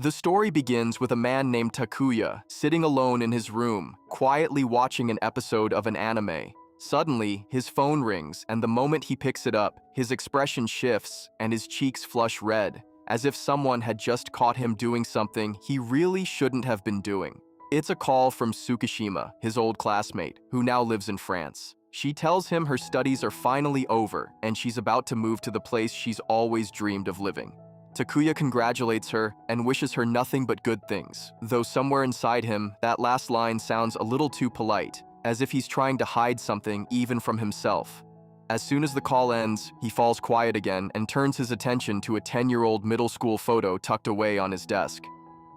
The story begins with a man named Takuya sitting alone in his room, quietly watching an episode of an anime. Suddenly, his phone rings, and the moment he picks it up, his expression shifts and his cheeks flush red, as if someone had just caught him doing something he really shouldn't have been doing. It's a call from Tsukishima, his old classmate, who now lives in France. She tells him her studies are finally over, and she's about to move to the place she's always dreamed of living. Takuya congratulates her and wishes her nothing but good things, though somewhere inside him, that last line sounds a little too polite, as if he's trying to hide something even from himself. As soon as the call ends, he falls quiet again and turns his attention to a 10-year-old middle school photo tucked away on his desk.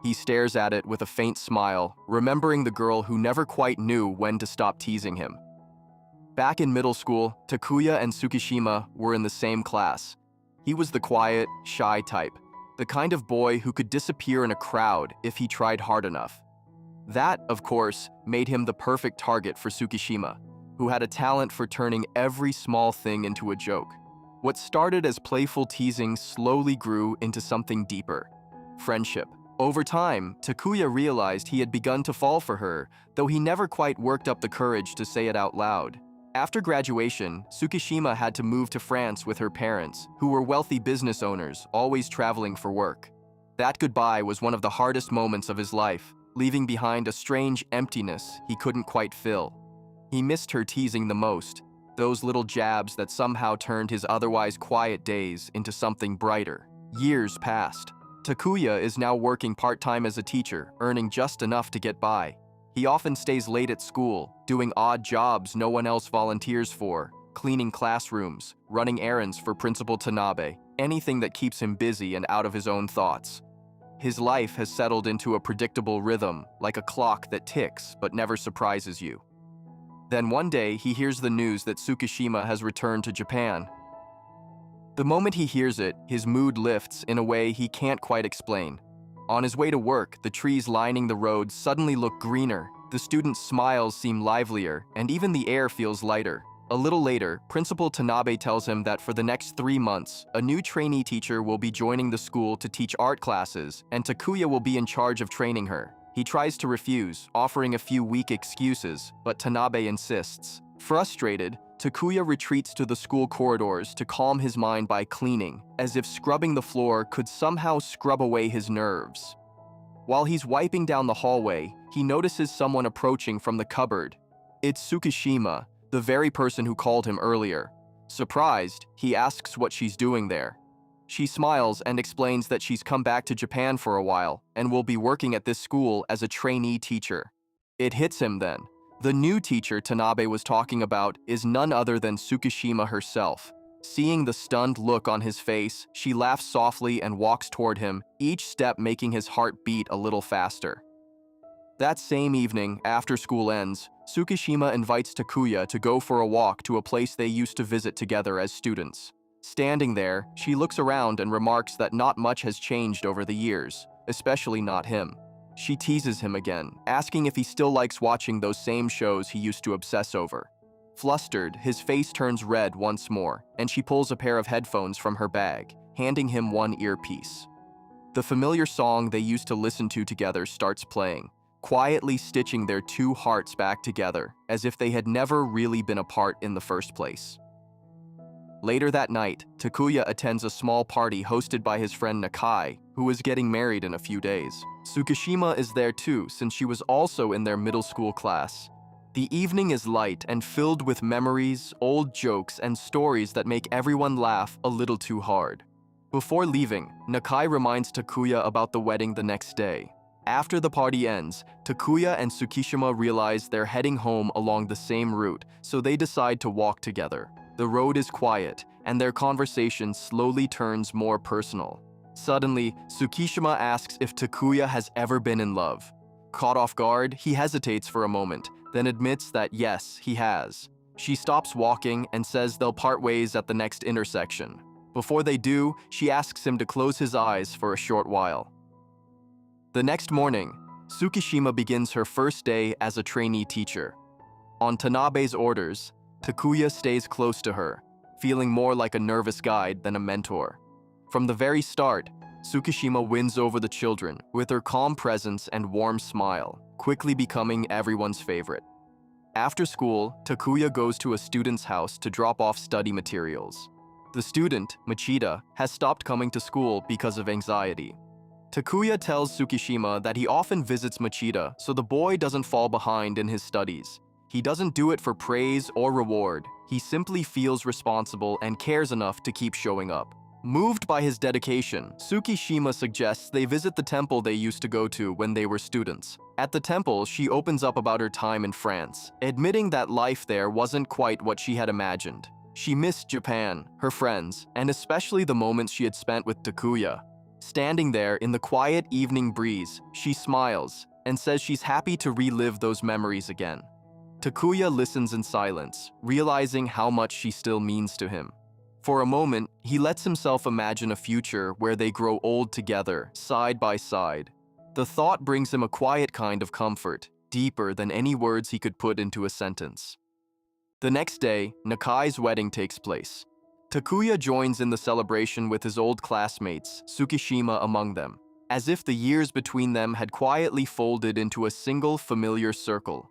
He stares at it with a faint smile, remembering the girl who never quite knew when to stop teasing him. Back in middle school, Takuya and Tsukishima were in the same class. He was the quiet, shy type, the kind of boy who could disappear in a crowd if he tried hard enough. That, of course, made him the perfect target for Tsukishima, who had a talent for turning every small thing into a joke. What started as playful teasing slowly grew into something deeper: friendship. Over time, Takuya realized he had begun to fall for her, though he never quite worked up the courage to say it out loud. After graduation, Tsukishima had to move to France with her parents, who were wealthy business owners, always traveling for work. That goodbye was one of the hardest moments of his life, leaving behind a strange emptiness he couldn't quite fill. He missed her teasing the most, those little jabs that somehow turned his otherwise quiet days into something brighter. Years passed. Takuya is now working part-time as a teacher, earning just enough to get by. He often stays late at school, doing odd jobs no one else volunteers for, cleaning classrooms, running errands for Principal Tanabe, anything that keeps him busy and out of his own thoughts. His life has settled into a predictable rhythm, like a clock that ticks but never surprises you. Then one day, he hears the news that Tsukishima has returned to Japan. The moment he hears it, his mood lifts in a way he can't quite explain. On his way to work, the trees lining the road suddenly look greener, the students' smiles seem livelier, and even the air feels lighter. A little later, Principal Tanabe tells him that for the next 3 months, a new trainee teacher will be joining the school to teach art classes, and Takuya will be in charge of training her. He tries to refuse, offering a few weak excuses, but Tanabe insists. Frustrated, Takuya retreats to the school corridors to calm his mind by cleaning, as if scrubbing the floor could somehow scrub away his nerves. While he's wiping down the hallway, he notices someone approaching from the cupboard. It's Tsukishima, the very person who called him earlier. Surprised, he asks what she's doing there. She smiles and explains that she's come back to Japan for a while and will be working at this school as a trainee teacher. It hits him then. The new teacher Tanabe was talking about is none other than Tsukishima herself. Seeing the stunned look on his face, she laughs softly and walks toward him, each step making his heart beat a little faster. That same evening, after school ends, Tsukishima invites Takuya to go for a walk to a place they used to visit together as students. Standing there, she looks around and remarks that not much has changed over the years, especially not him. She teases him again, asking if he still likes watching those same shows he used to obsess over. Flustered, his face turns red once more, and she pulls a pair of headphones from her bag, handing him one earpiece. The familiar song they used to listen to together starts playing, quietly stitching their two hearts back together, as if they had never really been apart in the first place. Later that night, Takuya attends a small party hosted by his friend Nakai, who is getting married in a few days. Tsukishima is there too, since she was also in their middle school class. The evening is light and filled with memories, old jokes, and stories that make everyone laugh a little too hard. Before leaving, Nakai reminds Takuya about the wedding the next day. After the party ends, Takuya and Tsukishima realize they're heading home along the same route, so they decide to walk together. The road is quiet, and their conversation slowly turns more personal. Suddenly, Tsukishima asks if Takuya has ever been in love. Caught off guard, he hesitates for a moment, then admits that yes, he has. She stops walking and says they'll part ways at the next intersection. Before they do, she asks him to close his eyes for a short while. The next morning, Tsukishima begins her first day as a trainee teacher. On Tanabe's orders, Takuya stays close to her, feeling more like a nervous guide than a mentor. From the very start, Tsukishima wins over the children with her calm presence and warm smile, quickly becoming everyone's favorite. After school, Takuya goes to a student's house to drop off study materials. The student, Machida, has stopped coming to school because of anxiety. Takuya tells Tsukishima that he often visits Machida so the boy doesn't fall behind in his studies. He doesn't do it for praise or reward. He simply feels responsible and cares enough to keep showing up. Moved by his dedication, Tsukishima suggests they visit the temple they used to go to when they were students. At the temple, she opens up about her time in France, admitting that life there wasn't quite what she had imagined. She missed Japan, her friends, and especially the moments she had spent with Takuya. Standing there in the quiet evening breeze, she smiles and says she's happy to relive those memories again. Takuya listens in silence, realizing how much she still means to him. For a moment, he lets himself imagine a future where they grow old together, side by side. The thought brings him a quiet kind of comfort, deeper than any words he could put into a sentence. The next day, Nakai's wedding takes place. Takuya joins in the celebration with his old classmates, Tsukishima among them, as if the years between them had quietly folded into a single familiar circle.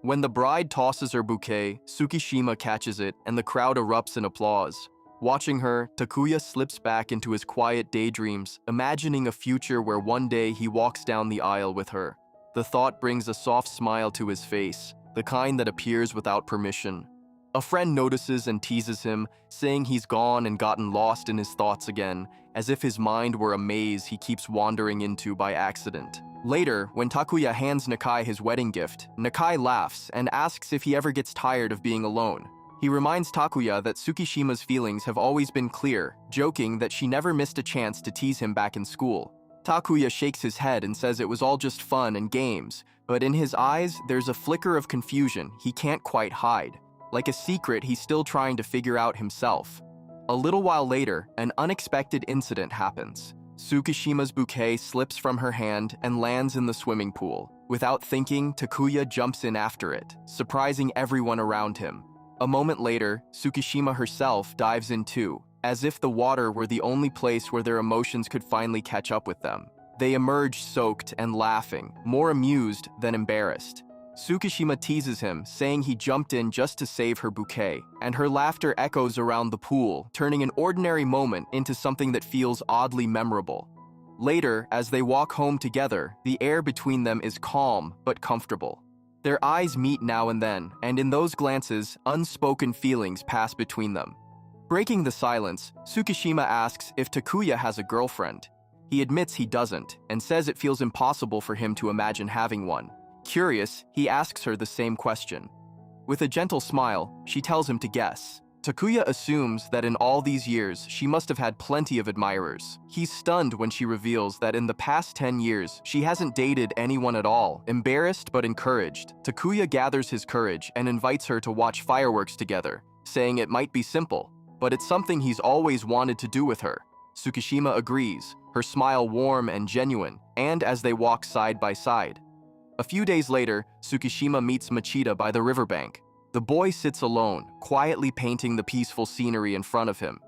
When the bride tosses her bouquet, Tsukishima catches it and the crowd erupts in applause. Watching her, Takuya slips back into his quiet daydreams, imagining a future where one day he walks down the aisle with her. The thought brings a soft smile to his face, the kind that appears without permission. A friend notices and teases him, saying he's gone and gotten lost in his thoughts again, as if his mind were a maze he keeps wandering into by accident. Later, when Takuya hands Nakai his wedding gift, Nakai laughs and asks if he ever gets tired of being alone. He reminds Takuya that Tsukishima's feelings have always been clear, joking that she never missed a chance to tease him back in school. Takuya shakes his head and says it was all just fun and games, but in his eyes, there's a flicker of confusion he can't quite hide. Like a secret he's still trying to figure out himself. A little while later, an unexpected incident happens. Tsukishima's bouquet slips from her hand and lands in the swimming pool. Without thinking, Takuya jumps in after it, surprising everyone around him. A moment later, Tsukishima herself dives in too, as if the water were the only place where their emotions could finally catch up with them. They emerge soaked and laughing, more amused than embarrassed. Tsukishima teases him, saying he jumped in just to save her bouquet, and her laughter echoes around the pool, turning an ordinary moment into something that feels oddly memorable. Later, as they walk home together, the air between them is calm but comfortable. Their eyes meet now and then, and in those glances, unspoken feelings pass between them. Breaking the silence, Tsukishima asks if Takuya has a girlfriend. He admits he doesn't, and says it feels impossible for him to imagine having one. Curious, he asks her the same question. With a gentle smile, she tells him to guess. Takuya assumes that in all these years, she must have had plenty of admirers. He's stunned when she reveals that in the past 10 years, she hasn't dated anyone at all. Embarrassed but encouraged, Takuya gathers his courage and invites her to watch fireworks together, saying it might be simple, but it's something he's always wanted to do with her. Tsukishima agrees, her smile warm and genuine, and as they walk side by side. A few days later, Tsukishima meets Machida by the riverbank. The boy sits alone, quietly painting the peaceful scenery in front of him.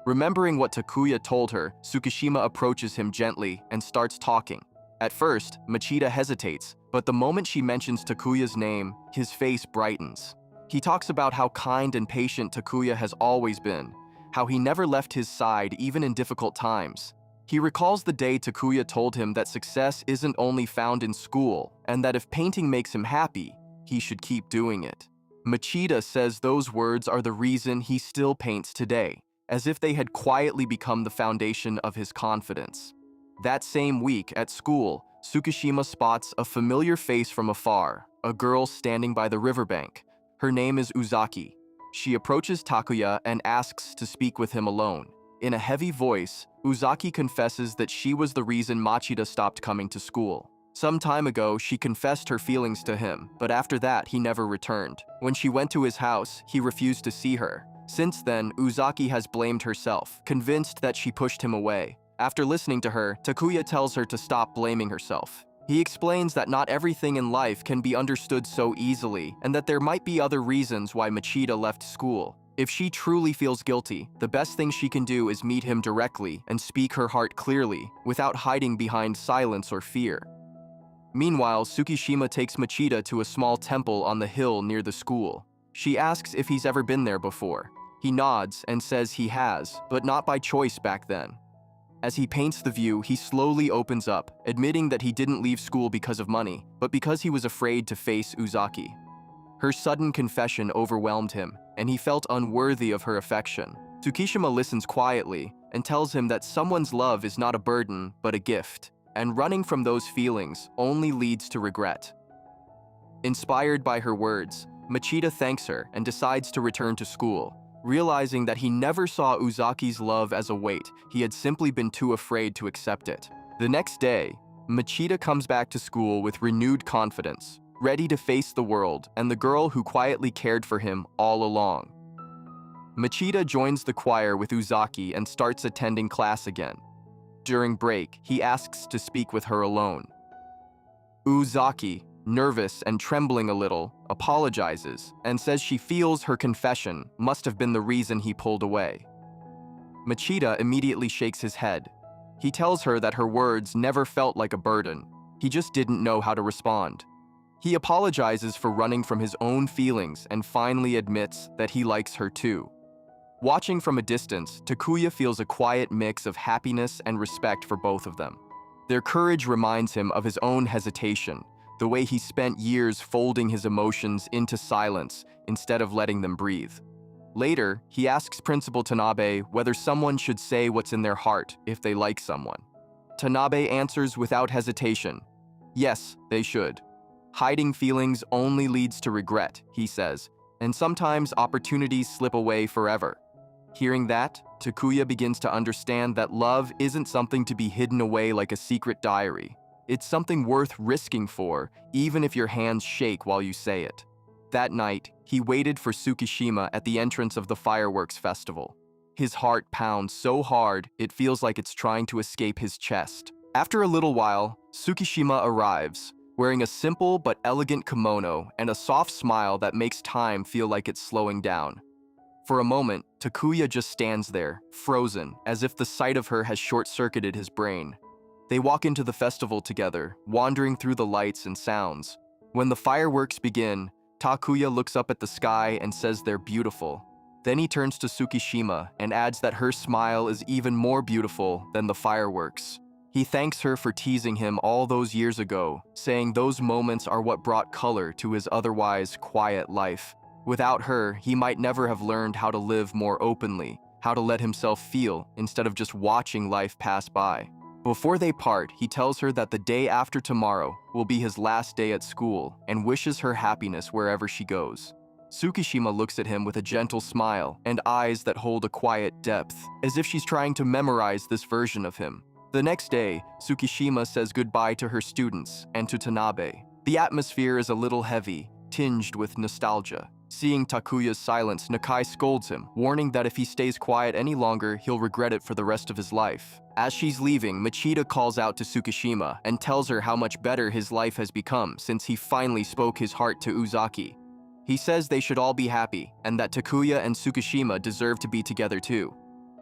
Remembering what Takuya told her, Tsukishima approaches him gently and starts talking. At first, Machida hesitates, but the moment she mentions Takuya's name, his face brightens. He talks about how kind and patient Takuya has always been, how he never left his side even in difficult times. He recalls the day Takuya told him that success isn't only found in school, and that if painting makes him happy, he should keep doing it. Machida says those words are the reason he still paints today, as if they had quietly become the foundation of his confidence. That same week, at school, Tsukishima spots a familiar face from afar, a girl standing by the riverbank. Her name is Uzaki. She approaches Takuya and asks to speak with him alone. In a heavy voice, Uzaki confesses that she was the reason Machida stopped coming to school. Some time ago, she confessed her feelings to him, but after that, he never returned. When she went to his house, he refused to see her. Since then, Uzaki has blamed herself, convinced that she pushed him away. After listening to her, Takuya tells her to stop blaming herself. He explains that not everything in life can be understood so easily, and that there might be other reasons why Machida left school. If she truly feels guilty, the best thing she can do is meet him directly and speak her heart clearly, without hiding behind silence or fear. Meanwhile, Tsukishima takes Machida to a small temple on the hill near the school. She asks if he's ever been there before. He nods and says he has, but not by choice back then. As he paints the view, he slowly opens up, admitting that he didn't leave school because of money, but because he was afraid to face Uzaki. Her sudden confession overwhelmed him, and he felt unworthy of her affection. Tsukishima listens quietly and tells him that someone's love is not a burden, but a gift, and running from those feelings only leads to regret. Inspired by her words, Machida thanks her and decides to return to school, realizing that he never saw Uzaki's love as a weight, he had simply been too afraid to accept it. The next day, Machida comes back to school with renewed confidence, ready to face the world and the girl who quietly cared for him all along. Machida joins the choir with Uzaki and starts attending class again. During break, he asks to speak with her alone. Uzaki, nervous and trembling a little, apologizes and says she feels her confession must have been the reason he pulled away. Machida immediately shakes his head. He tells her that her words never felt like a burden. He just didn't know how to respond. He apologizes for running from his own feelings and finally admits that he likes her too. Watching from a distance, Takuya feels a quiet mix of happiness and respect for both of them. Their courage reminds him of his own hesitation, the way he spent years folding his emotions into silence instead of letting them breathe. Later, he asks Principal Tanabe whether someone should say what's in their heart if they like someone. Tanabe answers without hesitation, yes, they should. Hiding feelings only leads to regret, he says, and sometimes opportunities slip away forever. Hearing that, Takuya begins to understand that love isn't something to be hidden away like a secret diary. It's something worth risking for, even if your hands shake while you say it. That night, he waited for Tsukishima at the entrance of the fireworks festival. His heart pounds so hard, it feels like it's trying to escape his chest. After a little while, Tsukishima arrives, wearing a simple but elegant kimono and a soft smile that makes time feel like it's slowing down. For a moment, Takuya just stands there, frozen, as if the sight of her has short-circuited his brain. They walk into the festival together, wandering through the lights and sounds. When the fireworks begin, Takuya looks up at the sky and says they're beautiful. Then he turns to Tsukishima and adds that her smile is even more beautiful than the fireworks. He thanks her for teasing him all those years ago, saying those moments are what brought color to his otherwise quiet life. Without her, he might never have learned how to live more openly, how to let himself feel instead of just watching life pass by. Before they part, he tells her that the day after tomorrow will be his last day at school and wishes her happiness wherever she goes. Tsukishima looks at him with a gentle smile and eyes that hold a quiet depth, as if she's trying to memorize this version of him. The next day, Tsukishima says goodbye to her students and to Tanabe. The atmosphere is a little heavy, tinged with nostalgia. Seeing Takuya's silence, Nakai scolds him, warning that if he stays quiet any longer, he'll regret it for the rest of his life. As she's leaving, Machida calls out to Tsukishima and tells her how much better his life has become since he finally spoke his heart to Uzaki. He says they should all be happy, and that Takuya and Tsukishima deserve to be together too.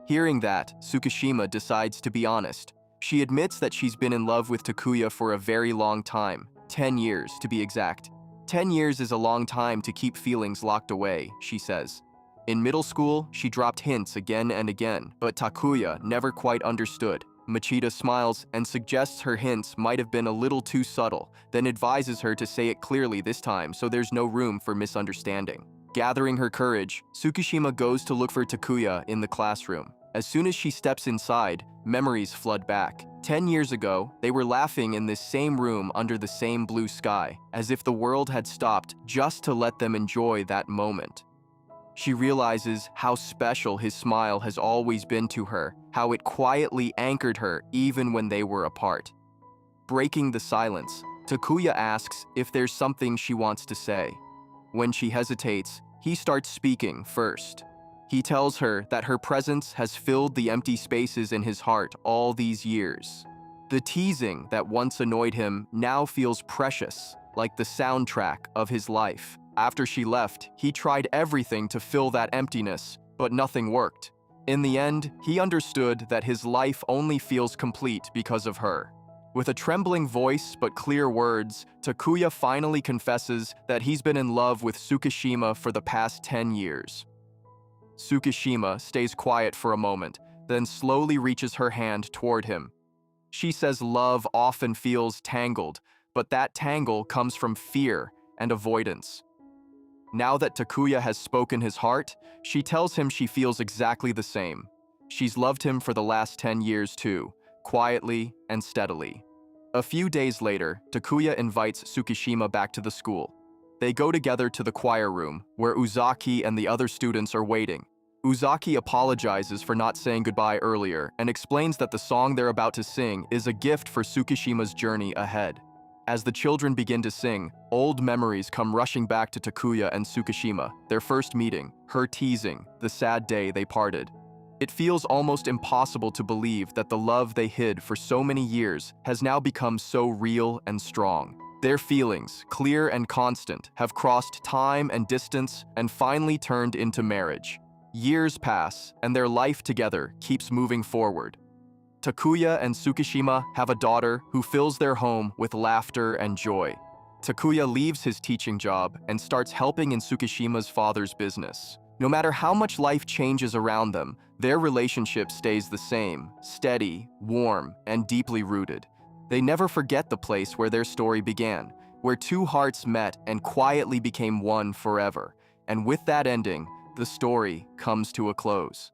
Hearing that, Tsukishima decides to be honest. She admits that she's been in love with Takuya for a very long time, 10 years to be exact. 10 years is a long time to keep feelings locked away, she says. In middle school, she dropped hints again and again, but Takuya never quite understood. Machida smiles and suggests her hints might have been a little too subtle, then advises her to say it clearly this time so there's no room for misunderstanding. Gathering her courage, Tsukishima goes to look for Takuya in the classroom. As soon as she steps inside, memories flood back. 10 years ago, they were laughing in this same room under the same blue sky, as if the world had stopped just to let them enjoy that moment. She realizes how special his smile has always been to her, how it quietly anchored her even when they were apart. Breaking the silence, Takuya asks if there's something she wants to say. When she hesitates, he starts speaking first. He tells her that her presence has filled the empty spaces in his heart all these years. The teasing that once annoyed him now feels precious, like the soundtrack of his life. After she left, he tried everything to fill that emptiness, but nothing worked. In the end, he understood that his life only feels complete because of her. With a trembling voice but clear words, Takuya finally confesses that he's been in love with Tsukishima for the past 10 years. Tsukishima stays quiet for a moment, then slowly reaches her hand toward him. She says love often feels tangled, but that tangle comes from fear and avoidance. Now that Takuya has spoken his heart, she tells him she feels exactly the same. She's loved him for the last 10 years too, quietly and steadily. A few days later, Takuya invites Tsukishima back to the school. They go together to the choir room, where Uzaki and the other students are waiting. Uzaki apologizes for not saying goodbye earlier and explains that the song they're about to sing is a gift for Tsukishima's journey ahead. As the children begin to sing, old memories come rushing back to Takuya and Tsukishima, their first meeting, her teasing, the sad day they parted. It feels almost impossible to believe that the love they hid for so many years has now become so real and strong. Their feelings, clear and constant, have crossed time and distance and finally turned into marriage. Years pass, and their life together keeps moving forward. Takuya and Tsukishima have a daughter who fills their home with laughter and joy. Takuya leaves his teaching job and starts helping in Tsukishima's father's business. No matter how much life changes around them, their relationship stays the same, steady, warm, and deeply rooted. They never forget the place where their story began, where two hearts met and quietly became one forever. And with that ending, the story comes to a close.